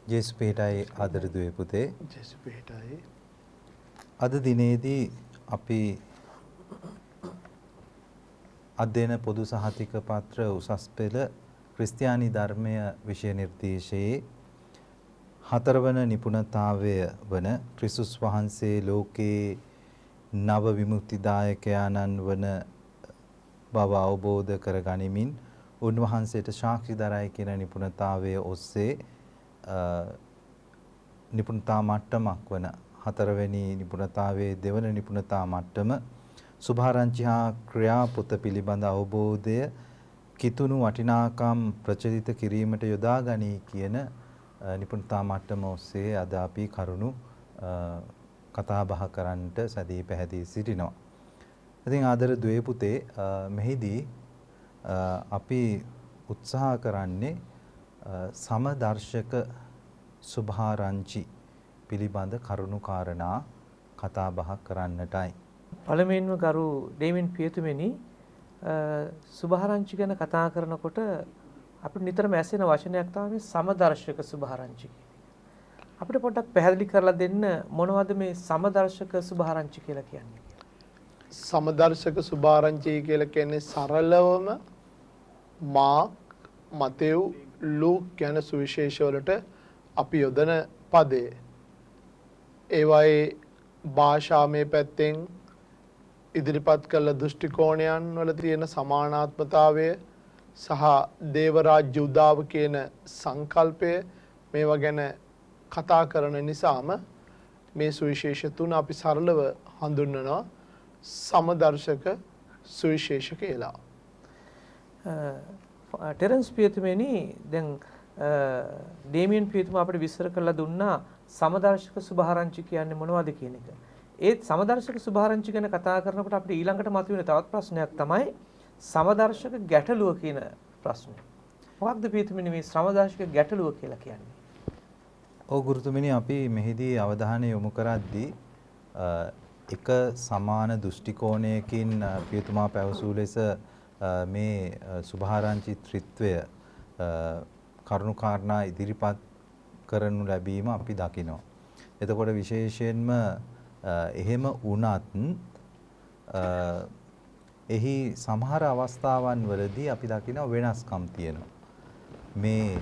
ජේසු පිටයි ආදර දුවේ පුතේ. ජේසු පිටයි. අද දිනේදී අපි අධ්‍යයන පොදු සහතික පත්‍ර උසස් පෙළ ක්‍රිස්තියානි ධර්මය විෂය නිර්දේශයේ 4 වන නිපුණතාවය වන ක්‍රිස්තුස් වහන්සේ ලෝකේ නව විමුක්තිදායකයාණන් වන බව අවබෝධ කරගනිමින් උන්වහන්සේට සාක්ෂි දරයි කියන නිපුණතාවය ඔස්සේ නිපුණතා මට්ටමක් වන 4 වෙනි නිපුණතාවයේ දෙවන නිපුණතා මට්ටම සුභාරංචි හා ක්‍රියාපොත පිළිබඳ අවබෝධය කිතුණු වටිනාකම් ප්‍රචලිත කිරීමට යොදා ගනී කියන නිපුණතා මට්ටම ඔස්සේ අද අපි කරුණු කතා බහ කරන්නට සැදී පැහැදී සිටිනවා. ඉතින් ආදර දුවේ පුතේ මෙහිදී අපි උත්සාහ කරන්නේ සමදර්ශක සුභාරංචි පිළිබඳ කරුණු කාරණා කතා බහ කරන්නටයි. පළමුවෙන්ම ගරු ඩේවින් පියතුමනි සුභාරංචි ගැන කතා කරනකොට අපිට නිතරම ඇසෙන වචනයක් තමයි සමදර්ශක සුභාරංචි කියන එක. අපිට පොඩ්ඩක් පැහැදිලි කරලා දෙන්න මොනවද මේ සමදර්ශක සුභාරංචි කියලා කියන්නේ? සමදර්ශක සුභාරංචි කියලා කියන්නේ සරලවම මාක්, මතෙව්, ලූක් යන සුවිශේෂ වලට අපි යොදන පදේ. ඒවායේ භාෂාමය පැත්තෙන් ඉදිරිපත් කළ දෘෂ්ටි කෝණයන් වල තියෙන සමානාත්මතාවය සහ දේව රාජ්‍ය උදාව කියන සංකල්පය මේවා ගැන කතා කරන නිසාම මේ සුවිශේෂ තුන අපි සරලව හඳුන්වනවා සමදර්ශක සුවිශේෂ කියලා. ටෙරන්ස් පියතුමනි දැන් ඩේමියන් පියතුමා අපිට විස්තර කරලා දුන්නා සමදර්ශක සුභාරංචි කියන්නේ මොනවද කියන එක. ඒ සමදර්ශක සුභාරංචි ගැන කතා කරනකොට අපිට ඊළඟට මතුවෙන තවත් ප්‍රශ්නයක් තමයි සමදර්ශක ගැටලුව කියන ප්‍රශ්නය. මොකක්ද පියතුමනි මේ සමදර්ශක ගැටලුව කියලා කියන්නේ? ඔව් ගුරුතුමනි අපි මෙහිදී අවධානය යොමු කරද්දී එක සමාන දෘෂ්ටි කෝණයකින් පියතුමා පැවසූ ලෙස මේ සුභාරංචි ත්‍රිත්වය කරුණු කාරණා ඉදිරිපත් කරනු ලැබීම අපි දකිනවා. එතකොට විශේෂයෙන්ම එහෙම වුණත් එහි සමහර අවස්ථාවන් වලදී අපි දකිනවා වෙනස්කම් තියෙනවා. මේ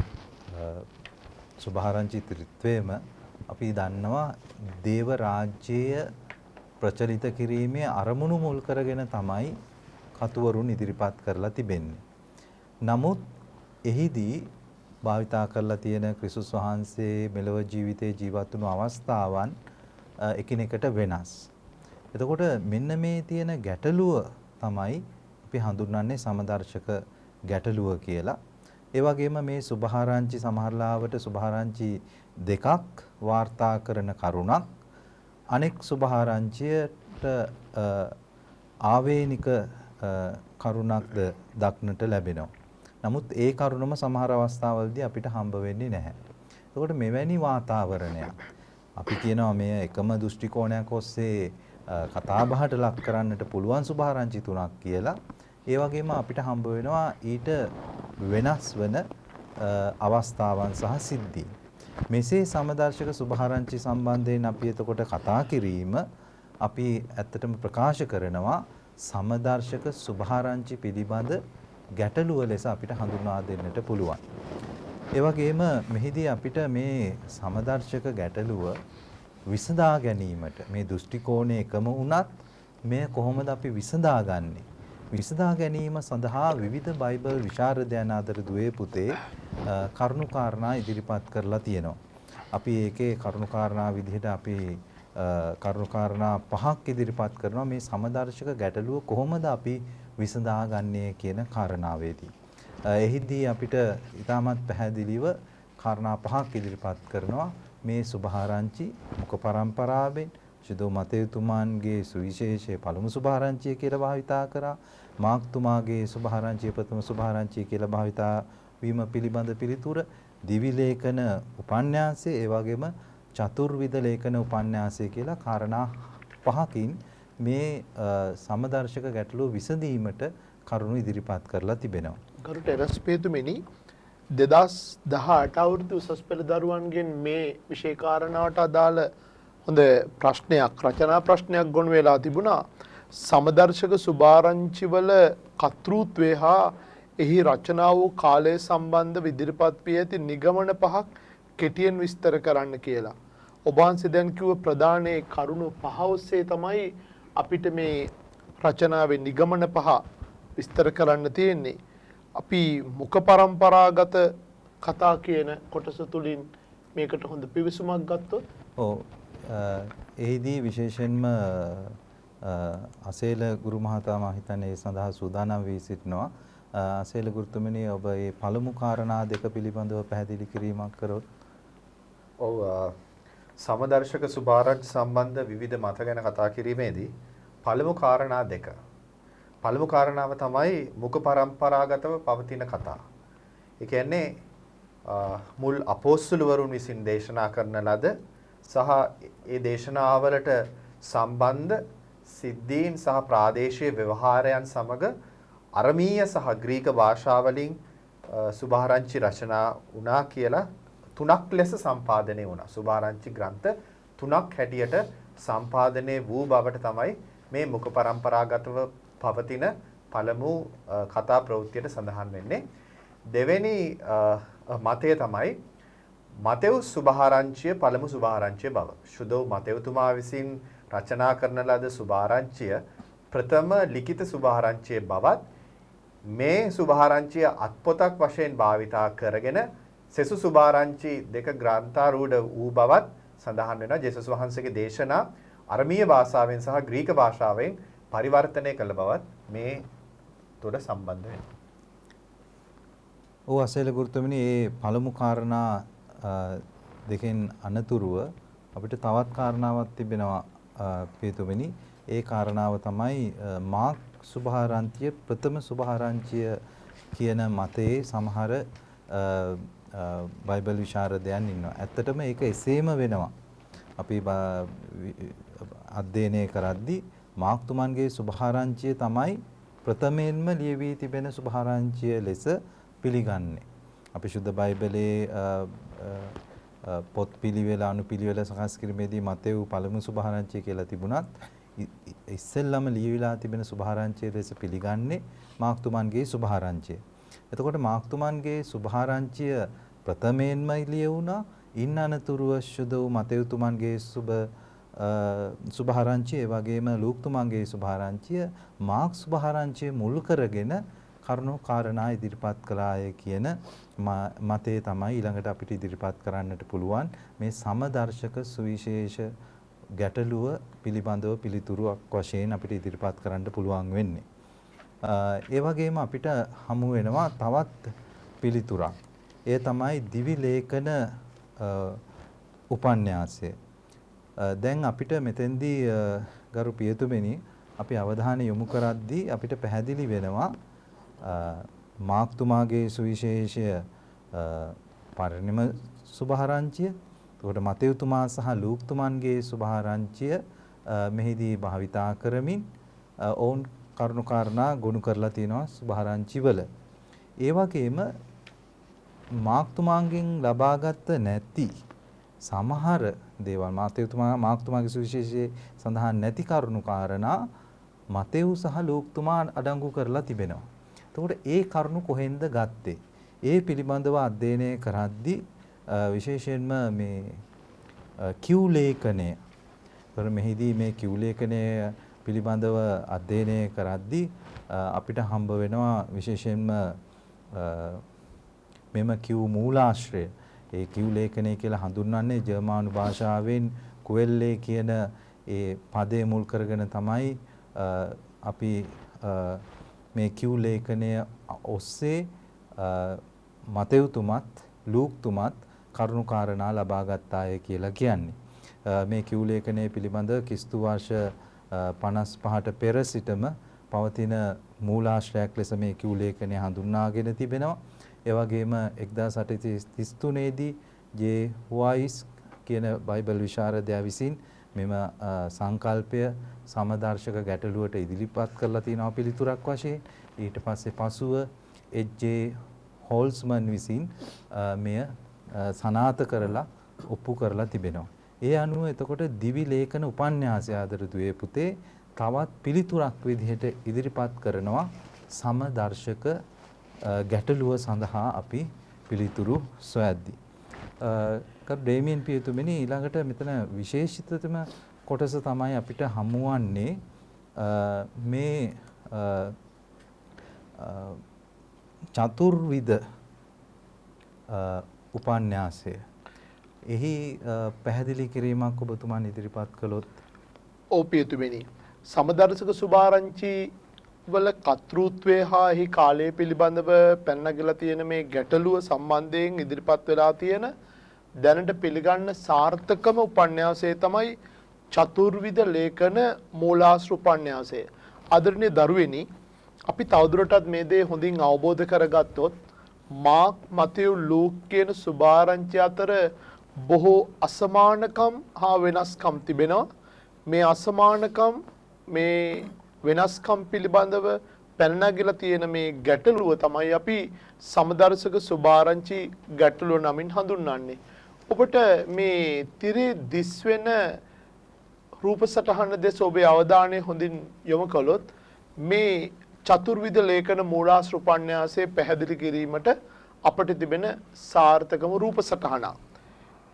සුභාරංචි ත්‍රිත්වයම අපි දන්නවා දේව රාජ්‍යය ප්‍රචලිත කිරීමේ අරමුණු මුල් කරගෙන තමයි කතුවරුන් ඉදිරිපත් කරලා තිබෙන්නේ. නමුත් එහිදී භාවිතා කරලා තියෙන ක්‍රිස්තුස් වහන්සේ මෙලොව ජීවිතේ ජීවත් වුණු අවස්ථාවන් එකිනෙකට වෙනස්. එතකොට මෙන්න මේ තියෙන ගැටලුව තමයි අපි හඳුන්වන්නේ සමදර්ශක ගැටලුව කියලා. ඒ වගේම මේ සුභාරංචි සමහරලාවට සුභාරංචි දෙකක් වාර්තා කරන කරුණක් අනෙක් සුභාරංචියට ආවේනික කරුණක්ද දක්නට ලැබෙනවා. නමුත් ඒ කරුණම සමහර අවස්ථාවලදී අපිට හම්බ වෙන්නේ නැහැ. එතකොට මෙවැනි වාතාවරණයක් අපි කියනවා මේ එකම දෘෂ්ටි කෝණයක් ඔස්සේ කතා බහට ලක් කරන්නට පුළුවන් සුභාරංචි තුනක් කියලා. ඒ වගේම අපිට හම්බ වෙනවා ඊට වෙනස් වෙන අවස්ථාවන් සහ සිද්ධි. මෙසේ සමදර්ශක සුභාරංචි සම්බන්ධයෙන් අපි එතකොට කතා කිරීම අපි ඇත්තටම ප්‍රකාශ කරනවා සමදර්ශක සුභාරංචි පිළිබඳ ගැටලුව ලෙස අපිට හඳුන්වා දෙන්නට පුළුවන්. ඒ වගේම මෙහිදී අපිට මේ සමදර්ශක ගැටලුව විසඳා ගැනීමට මේ දෘෂ්ටි කෝණය එකම වුණත් මේ කොහොමද අපි විසඳාගන්නේ? විසඳා ගැනීම සඳහා විවිධ බයිබල් විශාරදයන් අතර දුවේ පුතේ කරුණු කාරණා ඉදිරිපත් කරලා තියෙනවා. අපි ඒකේ කරුණු කාරණා විදිහට අපි කරුණු කාරණා 5ක් ඉදිරිපත් කරනවා මේ සමදර්ශක ගැටලුව කොහොමද අපි විසඳාගන්නේ කියන කාරණාවේදී. එහිදී අපිට ඉතාමත් පැහැදිලිව කාරණා 5ක් ඉදිරිපත් කරනවා මේ සුභාරංචි මුඛ පරම්පරාවෙන් ශිදෝ මතේතුමාන්ගේ සුවිශේෂයේ පළමු සුභාරංචිය කියලා භාවිතා කරා. මාක්තුමාගේ සුභාරංචිය ප්‍රථම සුභාරංචිය කියලා භාවිතා වීම පිළිබඳ පිළිතුර දිවි ලේඛන උපන්‍යාසය ඒ වගේම චතුර්විධ ලේඛන උපන්‍යාසය කියලා කාරණා 5කින් මේ සමදර්ශක ගැටලුව විසඳීමට කරුණු ඉදිරිපත් කරලා තිබෙනවා. ගරු ටෙරස් පේතුමෙනි 2018 අවුරුදු උසස් පෙළ දරුවන්ගෙන් මේ විෂය කාරණාවට අදාළ හොඳ ප්‍රශ්නයක් රචනා ප්‍රශ්නයක් ගොනු වෙලා තිබුණා. සමදර්ශක සුභාරංචිවල කර්තෘත්වය හා එහි රචනා වූ කාලය සම්බන්ධව ඉදිරිපත් වී ඇති නිගමන පහක් කෙටියෙන් විස්තර කරන්න කියලා. ඔබ වහන්සේ දැන් කිව්ව ප්‍රධානයේ කරුණු පහ ඔස්සේ තමයි අපිට මේ රචනාවේ නිගමන පහ විස්තර කරන්න තියෙන්නේ. අපි මුඛ පරම්පරාගත කතා කියන කොටස තුලින් මේකට හොඳ පිවිසුමක් ගත්තොත් ඔව් එහිදී විශේෂයෙන්ම අසේල ගුරු මහතා මා හිතන්නේ ඒ සඳහා සූදානම් වී සිටිනවා. අසේල ගුරුතුමනි ඔබ මේ පළමු කාරණා දෙක පිළිබඳව පැහැදිලි කිරීමක් කරොත්. ඔව් සමදර්ශක සුභාරංචි සම්බන්ධ විවිධ මත ගැන කතා කිරීමේදී පළමු කාරණා දෙක. පළමු කාරණාව තමයි මුඛ පරම්පරාගතව පවතින කතා. ඒ කියන්නේ මුල් අපොස්තුලවරුන් විසින් දේශනා කරන ලද සහ ඒ දේශනාවලට සම්බන්ධ සිද්ධීන් සහ ප්‍රාදේශීය ව්‍යවහාරයන් සමග අරමීය සහ ග්‍රීක භාෂාවලින් සුභාරංචි රචනා වුණා කියලා තුනක් ලෙස සම්පාදනය වුණා. සුභාරංචි ග්‍රන්ථ තුනක් හැටියට සම්පාදනය වූ බවට තමයි මේ මුඛ පරම්පරාගතව පවතින පළමු කතා ප්‍රවෘත්තියට සඳහන් වෙන්නේ. දෙවෙනි මතය තමයි මතෙව් සුභාරංචිය පළමු සුභාරංචිය බව. ශුද්ධ මතෙව්තුමා විසින් රචනා කරන ලද සුභාරංචිය ප්‍රථම ලිඛිත සුභාරංචිය බවත් මේ සුභාරංචිය අත්පොතක් වශයෙන් භාවිතා කරගෙන සෙසු සුභාරංචි දෙක ග්‍රන්ථාරූඪ වූ බවත් සඳහන් වෙනවා. ජේසුස් වහන්සේගේ දේශනා අරමීය භාෂාවෙන් සහ ග්‍රීක භාෂාවෙන් පරිවර්තනය කළ බවත් මේ තොඩ සම්බන්ධ වෙනවා. ඔව් අසේල ගුරුතුමනි මේ පළමු කාරණා දෙකෙන් අනතුරුව අපිට තවත් කාරණාවක් තිබෙනවා පියතුමනි. ඒ කාරණාව තමයි මාක් සුභාරංචිය ප්‍රථම සුභාරංචිය කියන මතයේ සමහර බයිබල් විශාරදයන් ඉන්නවා. ඇත්තටම ඒක එසේම වෙනවා. අපි අධ්‍යයනය කරද්දී මාක්තුමන්ගේ සුභාරංචිය තමයි ප්‍රථමයෙන්ම ලියවී තිබෙන සුභාරංචිය ලෙස පිළිගන්නේ. අපි ශුද්ධ බයිබලයේ පොත් පිළිවෙල අනුපිළිවෙල සකස් කිරීමේදී මතෙව් පළමු සුභාරංචිය කියලා තිබුණත් ඉස්සෙල්ලම ලියවිලා තිබෙන සුභාරංචිය ලෙස පිළිගන්නේ මාක්තුමන්ගේ සුභාරංචිය. එතකොට මාක්තුමන්ගේ සුභාරංචිය ප්‍රථමයෙන්ම ලියවුණා. ඉන් අනතුරුව ශුද්ධ වූ මතෙව්තුමන්ගේ සුභාරංචිය, ඒ වගේම ලූක්තුමන්ගේ සුභාරංචිය මාක් සුභාරංචිය මුල් කරගෙන කරුණු කාරණා ඉදිරිපත් කළාය කියන මතය තමයි ඊළඟට අපිට ඉදිරිපත් කරන්නට පුළුවන් මේ සමදර්ශක සුවිශේෂ ගැටලුව පිළිබඳව පිළිතුරුක් වශයෙන් අපිට ඉදිරිපත් කරන්න පුළුවන් වෙන්නේ. ඒ වගේම අපිට හමු වෙනවා තවත් පිළිතුරක්. ඒ තමයි දිවි ලේඛන උපන්‍යාසය. දැන් අපිට මෙතෙන්දී ගරු පියතුමනි අපි අවධානය යොමු කරද්දී අපිට පැහැදිලි වෙනවා මාක්තුමාගේ සුවිශේෂය පරිණිම සුභාරංචිය, එතකොට මතෙව්තුමා සහ ලූක්තුමන්ගේ සුභාරංචිය මෙහිදී භාවිතා කරමින් ඔවුන් කරුණු කාරණා ගොනු කරලා තියෙනවා සුභාරංචි වල. ඒ වගේම මාක්තුමාගෙන් ලබාගත් නැති සමහර දේවල් මාක්තුමාගේ සුවිශේෂයේ සඳහන් නැති කරුණු කාරණා මතෙව් සහ ලූක්තුමා අඩංගු කරලා තිබෙනවා. එතකොට ඒ කරුණු කොහෙන්ද ගත්තේ? ඒ පිළිබඳව අධ්‍යයනය කරද්දී විශේෂයෙන්ම මේ කිව් ලේඛනය. ඒතර මෙහිදී මේ කිව් ලේඛනය පිළිබඳව අධ්‍යයනය කරද්දී අපිට හම්බ වෙනවා විශේෂයෙන්ම මෙම කිව් මූලාශ්‍රය. ඒ කිව් ලේඛනය කියලා හඳුන්වන්නේ ජර්මානු භාෂාවෙන් කුවෙල්ලේ කියන ඒ පදේ මුල් කරගෙන තමයි අපි මේ කිව් ලේඛනය ඔස්සේ මතෙව්තුමත් ලූක්තුමත් කරුණු කාරණා ලබා ගත්තාය කියලා කියන්නේ. මේ කිව් ලේඛනය පිළිබඳ ක්‍රිස්තු වර්ෂ 55ට පෙර සිටම පවතින මූලාශ්‍රයක් ලෙස මේ කිව් ලේඛනය හඳුන්වාගෙන තිබෙනවා. ඒ වගේම 1833 දී ජේ හුවායිස් කියන බයිබල් විශාරදයා විසින් මෙම සංකල්පය සමදර්ශක ගැටලුවට ඉදිරිපත් කරලා තියෙනවා පිළිතුරක් වශයෙන්. ඊට පස්සේ පසුව එච්.ජේ. හෝල්ස්මන් විසින් මෙය සනාථ කරලා ඔප්පු කරලා තිබෙනවා. ඒ අනුව එතකොට දිවි ලේඛන උපන්‍යාසය ආදර දුවේ පුතේ තවත් පිළිතුරක් විදිහට ඉදිරිපත් කරනවා සමදර්ශක ගැටලුව සඳහා අපි පිළිතුරු සොයද්දී. ඩේමියන් පියතුමනි ඊළඟට මෙතන විශේෂිතතම කොටස තමයි අපිට හමුවන්නේ මේ චතුර්විධ උපන්‍යාසය. එහි පැහැදිලි කිරීමක් ඔබතුමන් ඉදිරිපත් කළොත්. ඔව් පියතුමනි, සමදර්ශක සුභාරංචි වල කර්තෘත්වය හා එහි කාලය පිළිබඳව පැනනගලා තියෙන මේ ගැටලුව සම්බන්ධයෙන් ඉදිරිපත් වෙලා තියෙන දැනට පිළිගන්න සාර්ථකම උපන්‍යාසය තමයි චතුර්විධ ලේඛන මූලාශ්‍ර උපන්‍යාසය. ආදරණීය දරුවෙනි, අපි තවදුරටත් මේ දේ හොඳින් අවබෝධ කරගත්තොත් මාක්, මතෙව්, ලූක් කියන සුභාරංචි අතර බොහෝ අසමානකම් හා වෙනස්කම් තිබෙනවා. මේ අසමානකම් මේ වෙනස්කම් පිළිබඳව පැනනගලා තියෙන මේ ගැටලුව තමයි අපි සමදර්ශක සුභාරංචි ගැටලුව නමින් හඳුන්වන්නේ. ඔබට මේ තිරේ දිස් වෙන රූප සටහන දෙස ඔබේ අවධානය හොඳින් යොමු කළොත් මේ චතුර්විධ ලේඛන මූලාශ්‍ර උපන්‍යාසයේ පැහැදිලි කිරීමට අපට තිබෙන සාර්ථකම රූප සටහනක්.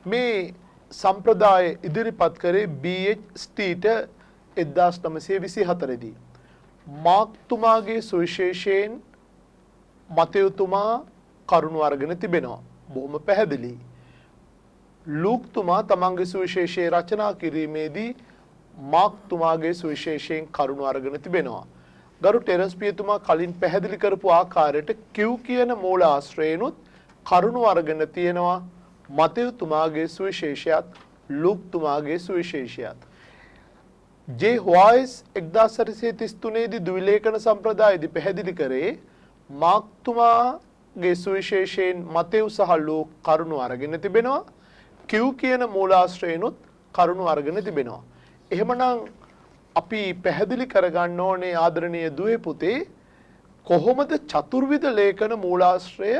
මේ සම්ප්‍රදාය ඉදිරිපත් කරේ B.H. ස්ටීට 1924 දී. මාක්තුමාගේ සුවිශේෂයෙන් මතයුතුමා කරුණු අරගෙන තිබෙනවා. බොහොම පැහැදිලි. ලූක්තුමා තමන්ගේ සුවිශේෂයේ රචනා කිරීමේදී මාක්තුමාගේ සුවිශේෂයෙන් කරුණු අරගෙන තිබෙනවා. ගරු ටෙරස් පියතුමා කලින් පැහැදිලි කරපු ආකාරයට Q කියන මූල ආශ්‍රයනුත් කරුණු අරගෙන තියෙනවා. මතයුතුමාගේ සුවිශේෂයත් ලූක්තුමාගේ සුවිශේෂයත්. J. Hoyes 1833 දී ද්විලේඛන සම්ප්‍රදායේදී පැහැදිලි කරේ මාක්තුමාගේ සුවිශේෂයෙන් මතෙව් සහ ලූක් කරුණු අරගෙන තිබෙනවා. Q කියන මූලාශ්‍රයනුත් කරුණු අරගෙන තිබෙනවා. එහෙමනම් අපි පැහැදිලි කරගන්න ඕනේ ආදරණීය දුවේ පුතේ කොහොමද චතුර්විධ ලේඛන මූලාශ්‍රය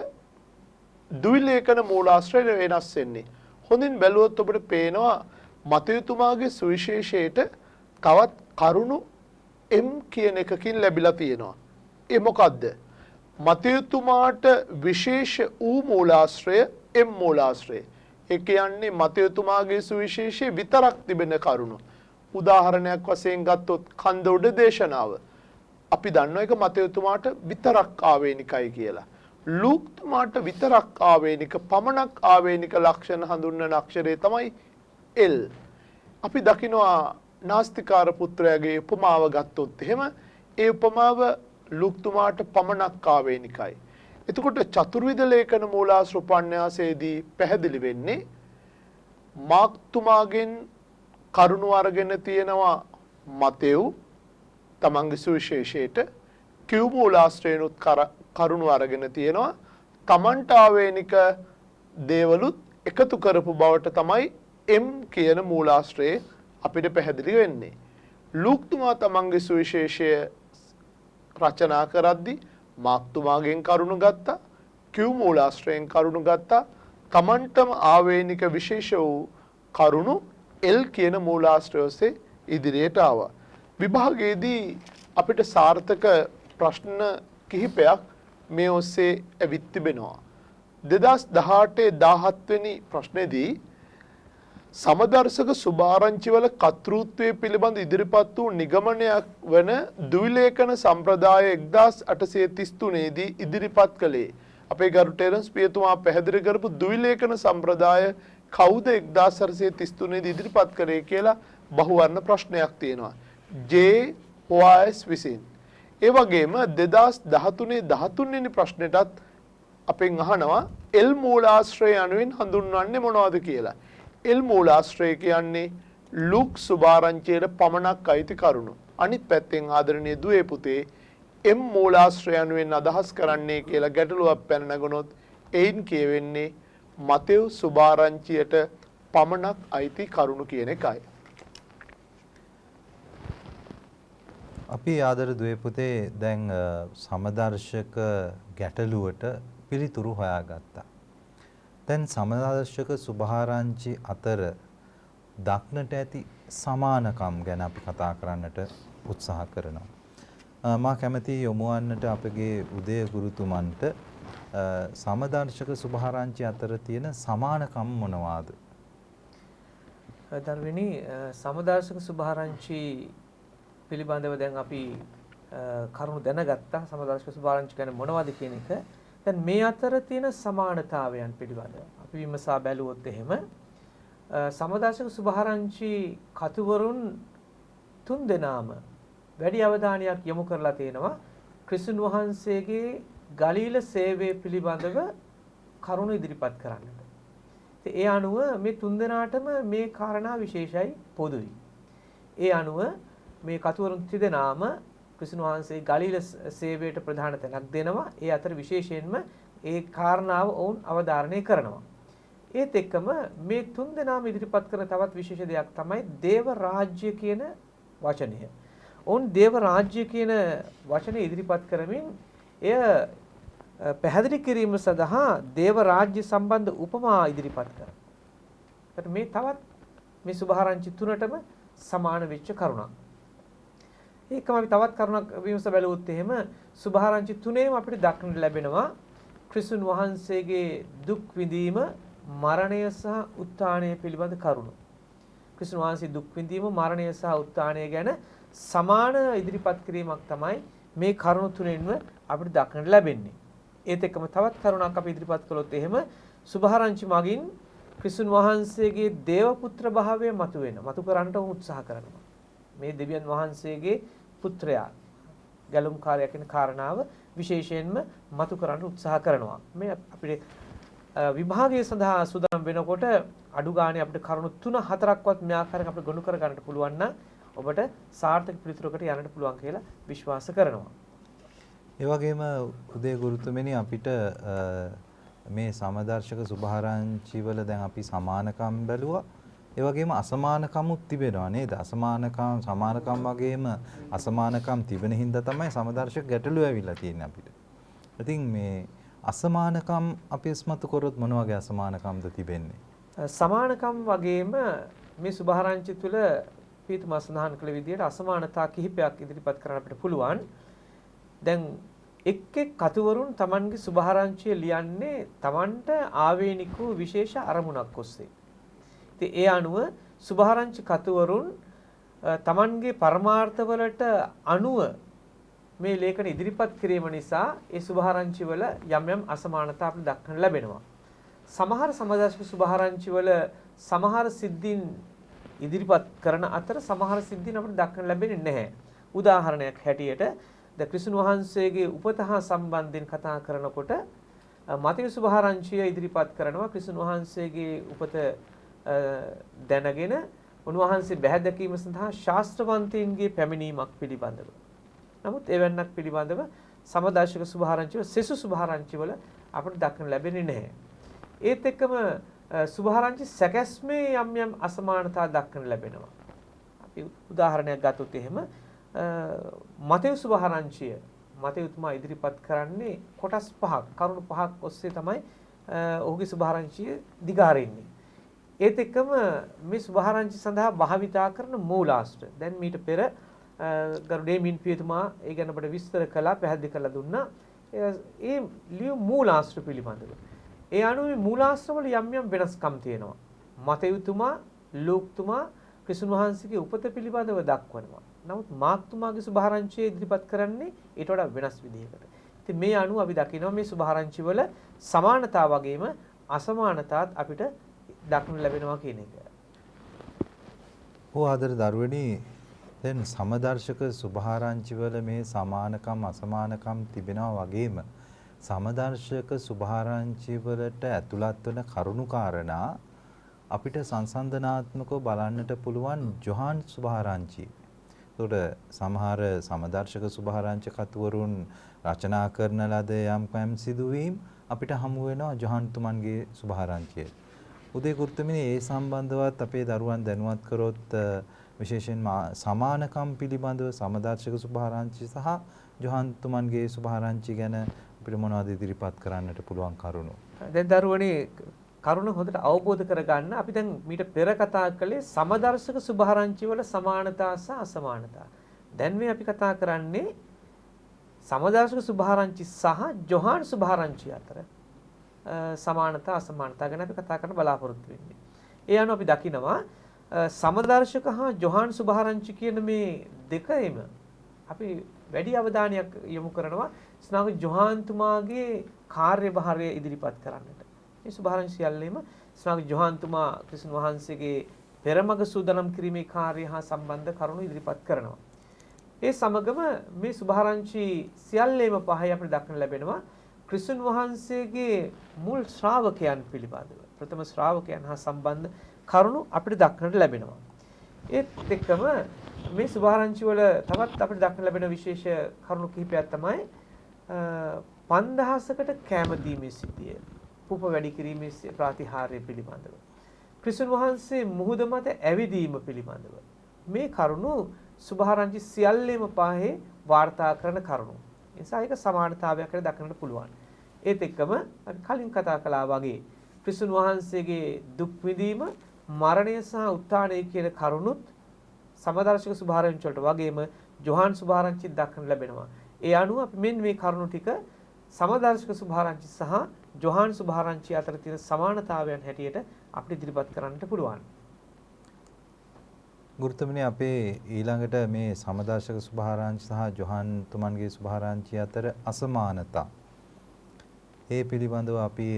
ද්විලේඛන මූලාශ්‍රය වෙනස් වෙන්නේ. හොඳින් බැලුවොත් ඔබට පේනවා මතයුතුමාගේ සුවිශේෂයට තවත් කරුණු M කියන එකකින් ලැබිලා තියෙනවා. ඒ මොකද්ද? මතයුතුමාට විශේෂ වූ මූලාශ්‍රය M මූලාශ්‍රය. ඒ කියන්නේ මතයුතුමාගේ සුවිශේෂයේ විතරක් තිබෙන කරුණු. උදාහරණයක් වශයෙන් ගත්තොත් කන්ද උඩ දේශනාව. අපි දන්නවා ඒක මතයුතුමාට විතරක් ආවේනිකයි කියලා. ලූක්තුමාට විතරක් ආවේනික පමණක් ආවේනික ලක්ෂණ හඳුන්වන අක්ෂරය තමයි L. අපි දකිනවා නාස්තිකාර පුත්‍රයාගේ උපමාව ගත්තොත් එහෙම ඒ උපමාව ලූක්තුමාට පමණක් ආවේනිකයි. එතකොට චතුර්විධ ලේඛන මූලාශ්‍ර උපන්‍යාසයේදී පැහැදිලි වෙන්නේ මාක්තුමාගෙන් කරුණු අරගෙන තියෙනවා මතෙව් තමන්ගේ සුවිශේෂයට Q මූලාශ්‍රයනුත් කරුණු අරගෙන තියෙනවා. තමන්ට ආවේනික දේවලුත් එකතු කරපු බවට තමයි M කියන මූලාශ්‍රයේ අපිට පැහැදිලි වෙන්නේ. ලූක්තුමා තමන්ගේ සුවිශේෂය රචනා කරද්දී මාක්තුමාගෙන් කරුණු ගත්තා. Q මූලාශ්‍රයෙන් කරුණු ගත්තා. තමන්ටම ආවේනික විශේෂ වූ කරුණු L කියන මූලාශ්‍රය ඔස්සේ ඉදිරියට ආවා. විභාගයේදී අපිට සාර්ථක ප්‍රශ්න කිහිපයක් මේ ඔස්සේ ඇවිත් තිබෙනවා. 2018 17 වෙනි ප්‍රශ්නේදී සමදර්ශක සුභාරංචිවල කර්තෘත්වයේ පිළිබඳ ඉදිරිපත් වූ නිගමනයක් වන ද්විලේඛන සම්ප්‍රදාය 1833 දී ඉදිරිපත් කළේ අපේ ගරු ටෙරන්ස් පියතුමා පැහැදිලි කරපු ද්විලේඛන සම්ප්‍රදාය කවුද 1833 දී ඉදිරිපත් කරේ කියලා බහුවර්ණ ප්‍රශ්නයක් තියෙනවා. J. Hoyes විසින්. ඒ වගේම 2013 13 වෙනි ප්‍රශ්නෙටත් අපෙන් අහනවා L මූලාශ්‍රය යනුවෙන් හඳුන්වන්නේ මොනවද කියලා. L මූලාශ්‍රය කියන්නේ ලූක් සුභාරංචියට පමණක් අයිති කරුණු. අනිත් පැත්තෙන් ආදරණීය දුවේ පුතේ M මූලාශ්‍රය යනුවෙන් අදහස් කරන්නේ කියලා ගැටලුවක් පැන නගනොත් එයින් කියවෙන්නේ මතෙව් සුභාරංචියට පමණක් අයිති කරුණු කියන එකයි. අපි ආදර දුවේ පුතේ දැන් සමදර්ශක ගැටලුවට පිළිතුරු හොයාගත්තා. දැන් සමදර්ශක සුභාරංචි අතර දක්නට ඇති සමානකම් ගැන අපි කතා කරන්නට උත්සාහ කරනවා. මා කැමැති යොමු වන්නට අපගේ උදය ගුරුතුමන්ට සමදර්ශක සුභාරංචි අතර තියෙන සමානකම් මොනවාද? දර්විනි සමදර්ශක සුභාරංචි පිළිබඳව දැන් අපි කරුණු දැනගත්තා. සමදර්ශක සුභාරංචි කියන්නේ මොනවද කියන එක. දැන් මේ අතර තියෙන සමානතාවයන් පිළිබඳව අපි විමසා බැලුවොත් එහෙම සමදර්ශක සුභාරංචි කතුවරුන් තුන් දෙනාම වැඩි අවධානයක් යොමු කරලා තියෙනවා ක්‍රිස්තුන් වහන්සේගේ ගලීල සේවය පිළිබඳව කරුණු ඉදිරිපත් කරන්නට. ඒ අනුව මේ තුන් දෙනාටම මේ කාරණා විශේෂයි පොදුයි. ඒ අනුව මේ කතුවරුන් තිදෙනාම ක්‍රිස්තුන් වහන්සේ ගලීල සේවයට ප්‍රධාන තැනක් දෙනවා. ඒ අතර විශේෂයෙන්ම ඒ කාරණාව ඔවුන් අවධාරණය කරනවා. ඒත් එක්කම මේ තුන් දෙනාම ඉදිරිපත් කරන තවත් විශේෂ දෙයක් තමයි දේව රාජ්‍ය කියන වචනය. ඔවුන් දේව රාජ්‍ය කියන වචනේ ඉදිරිපත් කරමින් එය පැහැදිලි කිරීම සඳහා දේව රාජ්‍ය සම්බන්ධ උපමා ඉදිරිපත් කරනවා. මේ තවත් මේ සුභාරංචි තුනටම සමාන වෙච්ච කරුණක්. ඒකම අපි තවත් කරුණක් විමස බැලුවොත් එහෙම සුභාරංචි තුනේම අපිට දක්නට ලැබෙනවා ක්‍රිස්තුන් වහන්සේගේ දුක් විඳීම, මරණය සහ උත්ථානය පිළිබඳ කරුණු. ක්‍රිස්තුන් වහන්සේ දුක් විඳීම, මරණය සහ උත්ථානය ගැන සමාන ඉදිරිපත් කිරීමක් තමයි මේ කරුණු තුනෙන්ම අපිට දක්නට ලැබෙන්නේ. ඒත් එක්කම තවත් කරුණක් අපි ඉදිරිපත් කළොත් එහෙම සුභාරංචි මගින් ක්‍රිස්තුන් වහන්සේගේ දේව පුත්‍ර භාවය මතු කරන්නට උත්සාහ කරනවා. මේ දෙවියන් වහන්සේගේ පුත්‍රයා ගැලුම්කාරයා කියන කාරණාව විශේෂයෙන්ම මතු කරන්න උත්සාහ කරනවා. මේ අපිට විභාගය සඳහා සූදානම් වෙනකොට අඩු ගානේ අපිට කරුණු 3-4ක්වත් මේ ආකාරයෙන් අපිට ගොනු කර ගන්නට පුළුවන් නම් ඔබට සාර්ථක පිළිතුරකට යන්නට පුළුවන් කියලා විශ්වාස කරනවා. ඒ වගේම උදේ ගුරුතුමනි අපිට මේ සමදර්ශක සුභාරංචි වල දැන් අපි සමානකම් බැලුවා. ඒ වගේම අසමානකමුත් තිබෙනවා නේද? සමානකම් වගේම අසමානකම් තිබෙන හින්දා තමයි සමදර්ශක ගැටලුව ඇවිල්ලා තියෙන්නේ අපිට. ඉතින් මේ අසමානකම් අපි ඉස්මතු කරොත් මොන වගේ අසමානකම්ද තිබෙන්නේ? සමානකම් වගේම මේ සුභාරංචි තුල පීතුමා සඳහන් කළ විදිහට අසමානතා කිහිපයක් ඉදිරිපත් කරන්න අපිට පුළුවන්. දැන් එක් කතුවරුන් Tamanගේ සුභාරංචිය ලියන්නේ Tamanට ආවේනික වූ විශේෂ අරමුණක් ඔස්සේ. ඉතින් ඒ අනුව සුභාරංචි කතුවරුන් Tamanගේ පරමාර්ථවලට අනුව මේ ලේඛන ඉදිරිපත් කිරීම නිසා ඒ සුභාරංචි වල යම් යම් අසමානතා අපිට දක්වන්න ලැබෙනවා. සමහර සමදර්ශක සුභාරංචි වල සමහර සිද්ධීන් ඉදිරිපත් කරන අතර සමහර සිද්ධීන් අපිට දක්වන්න ලැබෙන්නේ නැහැ. උදාහරණයක් හැටියට ක්‍රිස්තුන් වහන්සේගේ උපත හා සම්බන්ධයෙන් කතා කරනකොට මතේ සුභාරංචිය ඉදිරිපත් කරනවා ක්‍රිස්තුන් වහන්සේගේ උපත දැනගෙන උන්වහන්සේ බැහැ දැකීම සඳහා ශාස්ත්‍රවන්තයින්ගේ පැමිණීමක් පිළිබඳව. නමුත් එවැන්නක් පිළිබඳව සමදර්ශක සුභාරංචි වල සෙසු සුභාරංචි වල අපිට දක්වන්න ලැබෙන්නේ නැහැ. ඒත් එක්කම සුභාරංචි සැකැස්මේ යම් අසමානතා දක්වන්න ලැබෙනවා. අපි උදාහරණයක් ගත්තොත් එහෙම මතේ සුභාරංචිය මතේතුමා ඉදිරිපත් කරන්නේ කොටස් 5ක් කරුණු 5ක් ඔස්සේ තමයි ඔහුගේ සුභාරංචිය දිගාරින්නේ. ඒත් එක්කම මේ සුභාරංචි සඳහා භාවිතා කරන මූලාශ්‍ර දැන් මීට පෙර ගරු ඩේමින් පියතුමා ඒ ගැන අපට විස්තර කළා පැහැදිලි කරලා දුන්නා. ඒ ලියු මූලාශ්‍ර පිළිබඳව. ඒ අනුව මේ මූලාශ්‍රවල යම් වෙනස්කම් තියෙනවා. මතේතුමා, ලූක්තුමා ක්‍රිස්තුන් වහන්සේගේ උපත පිළිබඳව දක්වනවා. නමුත් මාර්ක්තුමාගේ සුභාරංචිය ඉදිරිපත් කරන්නේ ඊට වඩා වෙනස් විදිහකට. ඉතින් මේ අනුව අපි දකිනවා මේ සුභාරංචි වල සමානතා වගේම අසමානතාත් අපිට දක්නට ලැබෙනවා කියන එක. ආදර දරුවනි දැන් සමදර්ශක සුභාරංචි වල මේ සමානකම් අසමානකම් තිබෙනවා වගේම සමදර්ශක සුභාරංචි වලට ඇතුළත් වන කරුණු කාරණා අපිට සංසන්දනාත්මකව බලන්නට පුළුවන් ජොහාන් සුභාරංචි. ඒකට සමහර සමදර්ශක සුභාරංචි කතුවරුන් රචනා කරන ලද යම් සිදුවීම් අපිට හමු වෙනවා ජොහාන් තුමන්ගේ සුභාරංචියේ. උදේ ගුරුතුමනි ඒ සම්බන්ධවත් අපේ දරුවන් දැනුවත් කරොත් විශේෂයෙන්ම සමානකම් පිළිබඳව සමදර්ශක සුභාරංචි සහ ජොහාන් තුමන්ගේ සුභාරංචි ගැන අපිට මොනවද ඉදිරිපත් කරන්නට පුළුවන් කරුණු? දැන් දරුවනේ කරුණ හොඳට අවබෝධ කරගන්න අපි දැන් මීට පෙර කතා කළේ සමදර්ශක සුභාරංචි වල සමානතා සහ අසමානතා. දැන් මේ අපි කතා කරන්නේ සමදර්ශක සුභාරංචි සහ ජොහාන් සුභාරංචි අතර සමානතා අසමානතා ගැන අපි කතා කරන්න බලාපොරොත්තු වෙන්නේ. ඒ අනුව අපි දකිනවා සමදර්ශක හා ජොහාන් සුභාරංචි කියන මේ දෙකේම අපි වැඩි අවධානයක් යොමු කරනවා ස්නාග ජොහාන්තුමාගේ කාර්යභාරය ඉදිරිපත් කරන්නට. මේ සුභාරංචි සියල්ලම ස්නාග ජොහාන්තුමා ක්‍රිස්තුන් වහන්සේගේ පෙරමග සූදානම් කිරීමේ කාර්යය හා සම්බන්ධ කරුණු ඉදිරිපත් කරනවා. ඒ සමගම මේ සුභාරංචි සියල්ලම පහයි අපිට දක්නට ලැබෙනවා ක්‍රිස්තුන් වහන්සේගේ මුල් ශ්‍රාවකයන් පිළිබඳව ප්‍රථම ශ්‍රාවකයන් හා සම්බන්ධ කරුණු අපිට දක්නට ලැබෙනවා. ඒත් එක්කම මේ සුභාරංචි වල තවත් අපිට දක්නට ලැබෙන විශේෂ කරුණු කිහිපයක් තමයි 5000කට කැම දීමේ සිද්ධිය, පුප වැඩි කිරීමේ ප්‍රතිහාරය පිළිබඳව, ක්‍රිස්තුන් වහන්සේ මුහුද මත ඇවිදීම පිළිබඳව මේ කරුණු සුභාරංචි සියල්ලම පහේ වාර්තා කරන කරුණු. ඒ නිසා ඒක සමානතාවයක් කියලා දක්නට පුළුවන්. ඒත් එක්කම අපි කලින් කතා කළා වගේ ක්‍රිස්තුන් වහන්සේගේ දුක් විඳීම, මරණය සහ උත්ථානය කියන කරුණුත් සමදර්ශක සුභාරංචි වලට වගේම ජොහාන් සුභාරංචි දක්නට ලැබෙනවා. ඒ අනුව අපි මෙන්න මේ කරුණු ටික සමදර්ශක සුභාරංචි සහ ජොහාන් සුභාරංචි අතර තියෙන සමානතාවයන් හැටියට අපිට ඉදිරිපත් කරන්නට පුළුවන්. ගුරුතුමනි අපේ ඊළඟට මේ සමදර්ශක සුභාරංචි සහ ජොහාන් තුමන්ගේ සුභාරංචි අතර අසමානතා ඒ පිළිබඳව අපි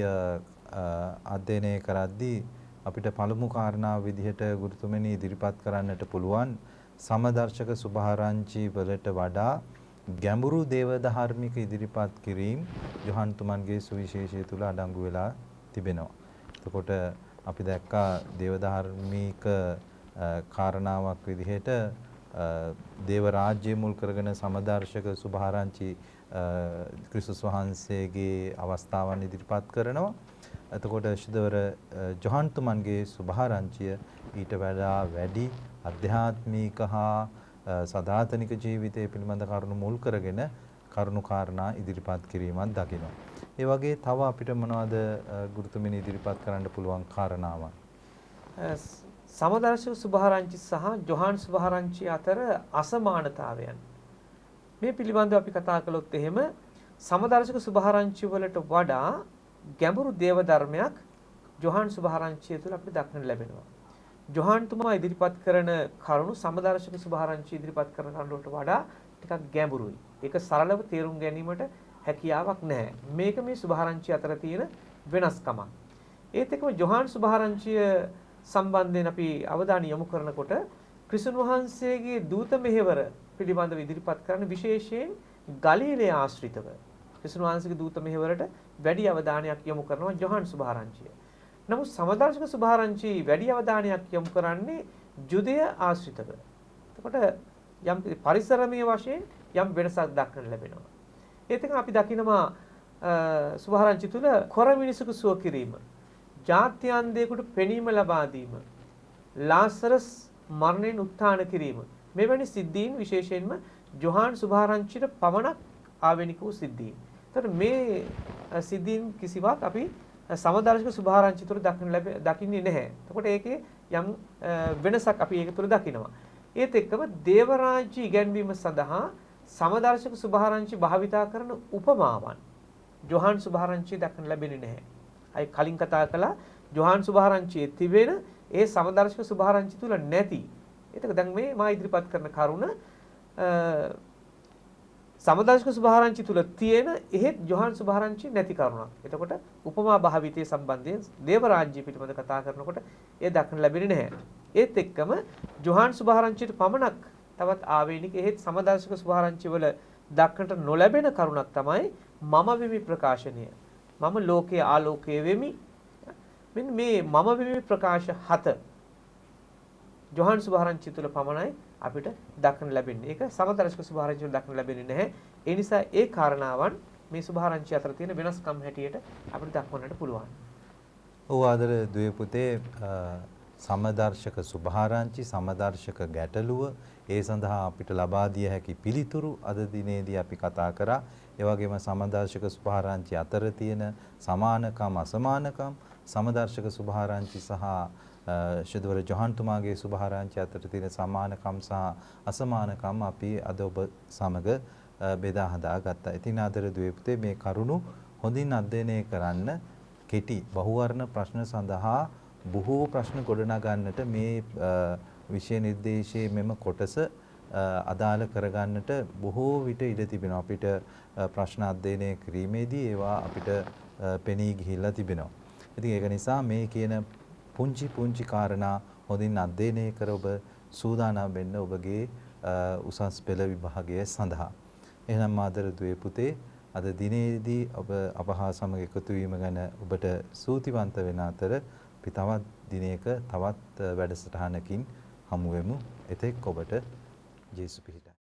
අධ්‍යයනය කරද්දී අපිට පළමු කාරණාව විදිහට ගුරුතුමනි ඉදිරිපත් කරන්නට පුළුවන් සමදර්ශක සුභාරංචි වලට වඩා ගැඹුරු දේව ධාර්මික ඉදිරිපත් කිරීම ජොහාන් තුමන්ගේ සුවිශේෂය තුල අඩංගු වෙලා තිබෙනවා. එතකොට අපි දැක්කා දේව ධාර්මික කාරණාවක් විදිහට දේව රාජ්‍ය මුල් කරගෙන සමදර්ශක සුභාරංචි ක්‍රිස්තුස් වහන්සේගේ අවස්ථාවන් ඉදිරිපත් කරනවා. එතකොට ශුද්ධවර ජොහාන් තුමන්ගේ සුභාරංචිය ඊට වඩා වැඩි අධ්‍යාත්මික හා සදාතනික ජීවිතය පිළිබඳ කරුණු මුල් කරගෙන කරුණු කාරණා ඉදිරිපත් කිරීමක් දකිනවා. ඒ වගේ තව අපිට මොනවද ගුරුතුමිනි ඉදිරිපත් කරන්න පුළුවන් කාරණාවක්? සමදර්ශක සුභාරංචි සහ ජොහාන් සුභාරංචි අතර අසමානතාවයන් මේ පිළිබඳව අපි කතා කළොත් එහෙම සමදර්ශක සුභාරංචි වලට වඩා ගැඹුරු දේව ධර්මයක් ජොහාන් සුභාරංචිය තුළ අපිට දක්නට ලැබෙනවා. ජොහාන් තුමා ඉදිරිපත් කරන කරුණු සමදර්ශක සුභාරංචි ඉදිරිපත් කරන කරුණුවට වඩා ටිකක් ගැඹුරුයි. ඒක සරලව තේරුම් ගැනීමට හැකියාවක් නැහැ. මේක මේ සුභාරංචි අතර තියෙන වෙනස්කමක්. ඒත් එක්කම ජොහාන් සුභාරංචිය සම්බන්ධයෙන් අපි අවධානය යොමු කරනකොට ක්‍රිස්තුන් වහන්සේගේ දූත මෙහෙවර පිළිබඳව ඉදිරිපත් කරන විශේෂයෙන් ගලීලය ආශ්‍රිතව ක්‍රිස්තුන් වහන්සේගේ දූත මෙහෙවරට වැඩි අවධානයක් යොමු කරනවා ජොහාන් සුභාරංචිය. නමුත් සමදර්ශක සුභාරංචි වැඩි අවධානයක් යොමු කරන්නේ ජුදය ආශ්‍රිතව. එතකොට යම් පරිසරමය වශයෙන් යම් වෙනසක් දක්නට ලැබෙනවා. ඒත් එක අපි දකිනවා සුභාරංචි තුල කොර මිනිසෙකු සුව කිරීම, ජාත්‍යන්තයෙකුට පෙනීම ලබා දීම, ලාසරස් මරණයෙන් උත්ථාන කිරීම මෙවැනි සිද්ධීන් විශේෂයෙන්ම ජොහාන් සුභාරංචිට පමණක් ආවෙනික වූ සිද්ධීන්. එතකොට මේ සිද්ධීන් කිසිවක් අපි සමදර්ශක සුභාරංචි තුළ දකින්නේ නැහැ. එතකොට ඒකේ යම් වෙනසක් අපි ඒක තුළ දකිනවා. ඒත් එක්කම දේව රාජ්‍ය ඉගැන්වීම සඳහා සමදර්ශක සුභාරංචි භාවිතා කරන උපමාවන් ජොහාන් සුභාරංචියේ දක්නට ලැබෙන්නේ නැහැ. අය කලින් කතා කළා ජොහාන් සුභාරංචියේ තිබෙන ඒ සමදර්ශක සුභාරංචි තුල නැති. ඒක දැන් මේ මා ඉදිරිපත් කරන කරුණ සමදර්ශක සුභාරංචි තුල තියෙන එහෙත් ජොහාන් සුභාරංචි නැති කරුණක්. එතකොට උපමා භාවිතයේ සම්බන්ධයෙන් දේව රාජ්‍ය පිළිබඳ කතා කරනකොට ඒ දක්නට ලැබෙන්නේ නැහැ. ඒත් එක්කම ජොහාන් සුභාරංචියට පමණක් තවත් ආවේනික එහෙත් සමදර්ශක සුභාරංචි වල දක්නට නොලැබෙන කරුණක් තමයි මම වෙමි ප්‍රකාශනය. මම ලෝකයේ ආලෝකය වෙමි. මෙන්න මේ මම වෙමි ප්‍රකාශ 7 ජොහාන් සුභාරංචි තුල පමණයි අපිට දක්නට ලැබෙන්නේ. ඒක සමදර්ශක සුභාරංචි වල දක්නට ලැබෙන්නේ නැහැ. ඒ නිසා ඒ කාරණාවන් මේ සුභාරංචි අතර තියෙන වෙනස්කම් හැටියට අපිට දක්වන්නට පුළුවන්. ඔව් ආදර දුවේ පුතේ සමදර්ශක සුභාරංචි සමදර්ශක ගැටලුව ඒ සඳහා අපිට ලබා දිය හැකි පිළිතුරු අද දිනේදී අපි කතා කරා. ඒ වගේම සමදර්ශක සුභාරංචි අතර තියෙන සමානකම් අසමානකම් සමදර්ශක සුභාරංචි සහ ශුද්ධවර ජොහන්තුමාගේ සුභාරංචි අතර තියෙන සමානකම් සහ අසමානකම් අපි අද ඔබ සමග බෙදා හදා ගත්තා. ඉතින් ආදර දුවේ පුතේ මේ කරුණු හොඳින් අධ්‍යයනය කරන්න කෙටි බහුවර්ණ ප්‍රශ්න සඳහා බොහෝ ප්‍රශ්න ගොඩනගන්නට මේ විෂය නිර්දේශයේ මෙම කොටස අදාළ කරගන්නට බොහෝ විට ඉඩ තිබෙනවා. අපිට ප්‍රශ්න අධ්‍යයනය කිරීමේදී ඒවා අපිට පෙනී ගිහිල්ලා තිබෙනවා. ඉතින් ඒක නිසා මේ කියන පුංචි කාරණා හොඳින් අධ්‍යයනය කර ඔබ සූදානම් වෙන්න ඔබගේ උසස් පෙළ විභාගය සඳහා. එහෙනම් ආදර දුවේ පුතේ අද දිනේදී ඔබ අප හා සමග එකතු වීම ගැන ඔබට සූතිවන්ත වෙන අතර අපි තවත් දිනයක තවත් වැඩසටහනකින් හමු වෙමු. එතෙක් ඔබට ජේසු පිහිටා.